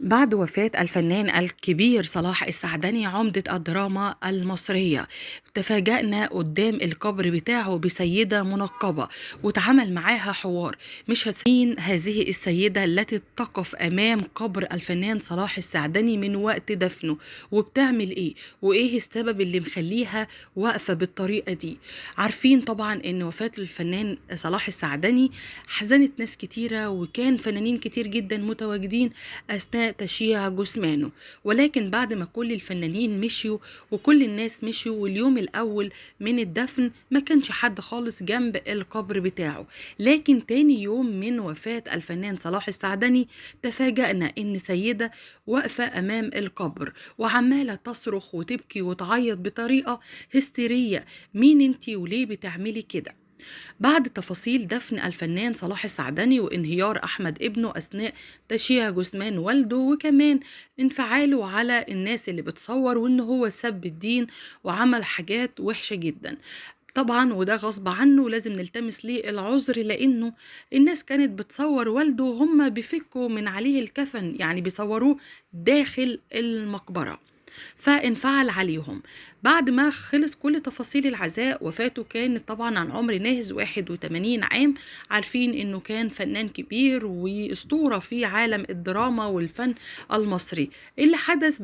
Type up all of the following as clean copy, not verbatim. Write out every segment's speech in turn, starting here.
بعد وفاة الفنان الكبير صلاح السعدني عمدة الدراما المصرية، تفاجأنا قدام القبر بتاعه بسيدة منقبة واتعمل معاها حوار. مش هتسين هذه السيدة التي تقف أمام قبر الفنان صلاح السعدني من وقت دفنه، وبتعمل إيه وإيه السبب اللي مخليها واقفة بالطريقة دي. عارفين طبعا إن وفاة الفنان صلاح السعدني حزنت ناس كتيرة، وكان فنانين كتير جدا متواجدين أثناء تشييع جثمانه. ولكن بعد ما كل الفنانين مشيوا وكل الناس مشيوا واليوم الأول من الدفن ما كانش حد خالص جنب القبر بتاعه. لكن تاني يوم من وفاة الفنان صلاح السعدني تفاجأنا إن سيدة واقفة أمام القبر وعمالة تصرخ وتبكي وتعيط بطريقة هستيرية. مين انتي وليه بتعملي كده؟ بعد تفاصيل دفن الفنان صلاح السعدني وانهيار أحمد ابنه أثناء تشييع جثمان والده، وكمان انفعاله على الناس اللي بتصور وإن هو سب الدين وعمل حاجات وحشة جدا. طبعا وده غصب عنه، لازم نلتمس ليه العذر لأنه الناس كانت بتصور والده وهم بيفكوا من عليه الكفن، يعني بيصوروه داخل المقبرة، فانفعل عليهم. بعد ما خلص كل تفاصيل العزاء، وفاته كانت طبعا عن عمر ناهز 81 عام. عارفين انه كان فنان كبير واسطورة في عالم الدراما والفن المصري. اللي حدث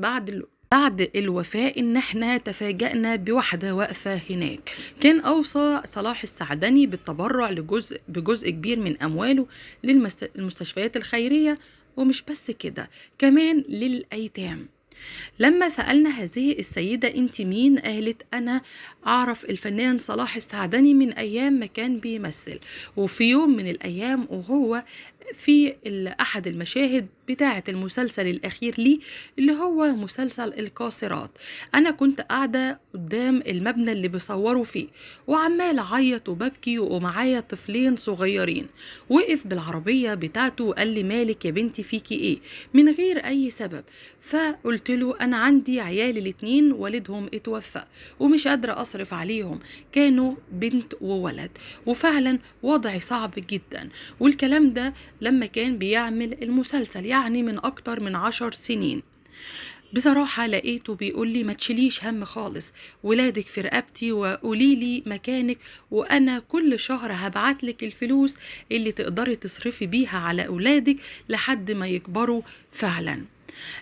بعد الوفاة ان احنا تفاجأنا بواحدة واقفة هناك. كان اوصى صلاح السعدني بالتبرع بجزء كبير من امواله للمستشفيات الخيرية، ومش بس كده، كمان للأيتام. لما سألنا هذه السيدة انت مين، قالت انا اعرف الفنان صلاح السعدني من ايام ما كان بيمثل، وفي يوم من الايام وهو في احد المشاهد بتاعة المسلسل الاخير ليه اللي هو مسلسل القاصرات، انا كنت قاعدة قدام المبنى اللي بيصوروا فيه وعمال اعيط وببكي ومعايا طفلين صغيرين. وقف بالعربية بتاعته وقال لي مالك يا بنتي فيكي ايه، من غير اي سبب. فقلت له انا عندي عيالي الاتنين والدهم اتوفى ومش قادرة اصرف عليهم، كانوا بنت وولد، وفعلا وضعي صعب جدا. والكلام ده لما كان بيعمل المسلسل يعني من اكتر من 10 سنين. بصراحة لقيته بيقول لي ما تشيليش هم خالص، ولادك في رقبتي وقولي لي مكانك وانا كل شهر هبعتلك الفلوس اللي تقدري تصرفي بيها على اولادك لحد ما يكبروا فعلا.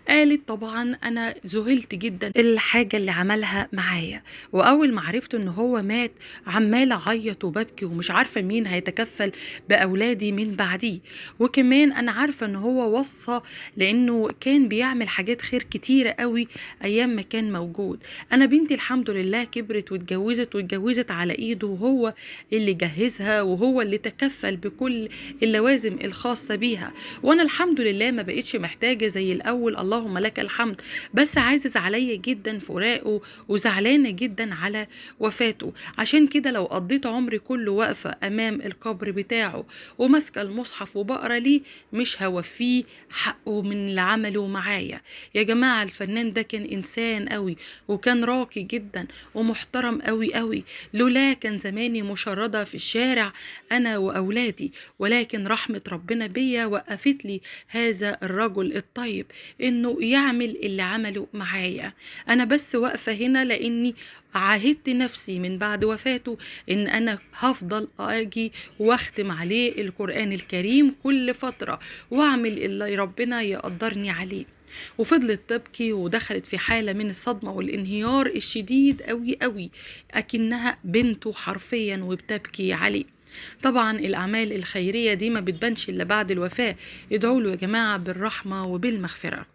قالت طبعا انا ذهلت جدا الحاجة اللي عملها معايا، واول ما عرفت ان هو مات عمالة اعيط وببكي ومش عارفة مين هيتكفل باولادي من بعديه. وكمان انا عارفة ان هو وصى لانه كان بيعمل حاجات خير كتيرة قوي ايام ما كان موجود. انا بنتي الحمد لله كبرت واتجوزت على ايده، وهو اللي جهزها وهو اللي تكفل بكل اللوازم الخاصة بيها، وانا الحمد لله ما بقتش محتاجة زي الاول، اللهم لك الحمد. بس عازز عليا جدا فراقه وزعلانة جدا على وفاته. عشان كده لو قضيت عمري كله واقفة امام القبر بتاعه وماسكة المصحف وبقرا ليه مش هوفيه حقه من اللي عمله معايا. يا جماعة الفنان ده كان انسان قوي وكان راقي جدا ومحترم قوي قوي، لولا كان زماني مشردة في الشارع انا واولادي. ولكن رحمة ربنا بيا وقفت لي هذا الرجل الطيب انه يعمل اللي عمله معايا. انا بس واقفة هنا لاني عاهدت نفسي من بعد وفاته ان انا هفضل اجي واختم عليه القرآن الكريم كل فترة واعمل اللي ربنا يقدرني عليه. وفضلت تبكي ودخلت في حالة من الصدمة والانهيار الشديد قوي قوي، اكنها بنته حرفيا وبتبكي عليه. طبعا الأعمال الخيرية دي ما بتبانش إلا بعد الوفاة. ادعوا له يا جماعة بالرحمة وبالمغفرة.